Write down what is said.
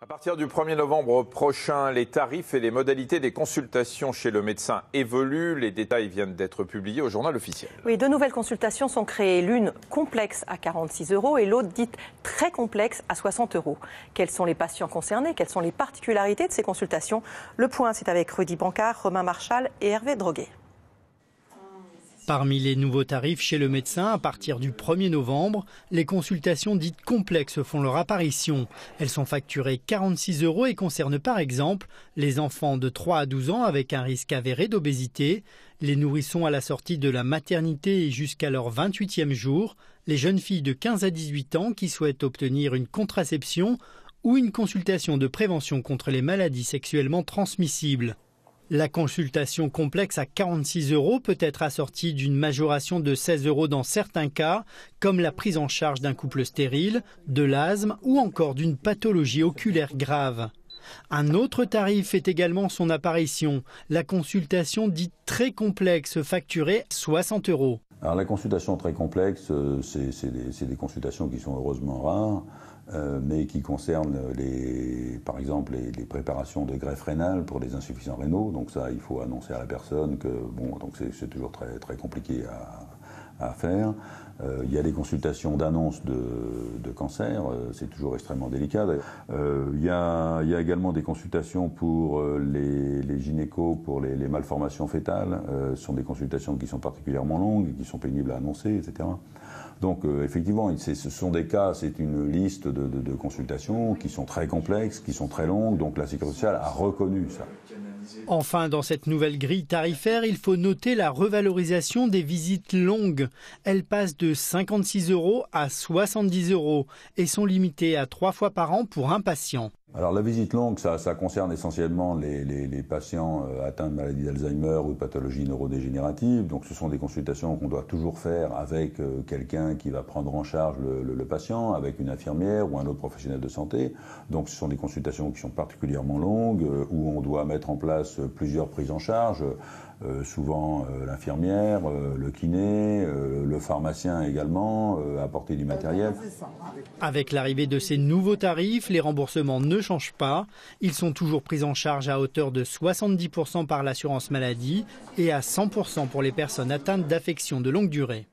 À partir du 1er novembre prochain, les tarifs et les modalités des consultations chez le médecin évoluent. Les détails viennent d'être publiés au journal officiel. Oui, deux nouvelles consultations sont créées. L'une complexe à 46 € et l'autre dite très complexe à 60 €. Quels sont les patients concernés? Quelles sont les particularités de ces consultations? Le point, c'est avec Rudy Bancard, Romain Marchal et Hervé Droguet. Parmi les nouveaux tarifs chez le médecin, à partir du 1er novembre, les consultations dites complexes font leur apparition. Elles sont facturées 46 € et concernent par exemple les enfants de 3 à 12 ans avec un risque avéré d'obésité, les nourrissons à la sortie de la maternité et jusqu'à leur 28e jour, les jeunes filles de 15 à 18 ans qui souhaitent obtenir une contraception ou une consultation de prévention contre les maladies sexuellement transmissibles. La consultation complexe à 46 € peut être assortie d'une majoration de 16 € dans certains cas, comme la prise en charge d'un couple stérile, de l'asthme ou encore d'une pathologie oculaire grave. Un autre tarif fait également son apparition, la consultation dite très complexe facturée 60 €. Alors la consultation très complexe, c'est des consultations qui sont heureusement rares, mais qui concernent par exemple les préparations de greffe rénale pour les insuffisants rénaux. Donc ça, il faut annoncer à la personne que donc c'est toujours très compliqué à faire. Il y a les consultations d'annonce de cancer, c'est toujours extrêmement délicat. Il y a également des consultations pour les gynécos, pour les malformations fétales. Ce sont des consultations qui sont particulièrement longues, qui sont pénibles à annoncer, etc. Donc effectivement, ce sont des cas, c'est une liste de consultations qui sont très complexes, qui sont très longues, donc la Sécurité sociale a reconnu ça. Enfin, dans cette nouvelle grille tarifaire, il faut noter la revalorisation des visites longues. Elles passent de 56 € à 70 € et sont limitées à 3 fois par an pour un patient. Alors la visite longue, ça concerne essentiellement les patients atteints de maladie d'Alzheimer ou de pathologies neurodégénératives. Donc ce sont des consultations qu'on doit toujours faire avec quelqu'un qui va prendre en charge le patient, avec une infirmière ou un autre professionnel de santé. Donc ce sont des consultations qui sont particulièrement longues, où on doit mettre en place plusieurs prises en charge. Souvent l'infirmière, le kiné, le pharmacien également, apporter du matériel. Avec l'arrivée de ces nouveaux tarifs, les remboursements ne changent pas. Ils sont toujours pris en charge à hauteur de 70% par l'assurance maladie et à 100% pour les personnes atteintes d'affections de longue durée.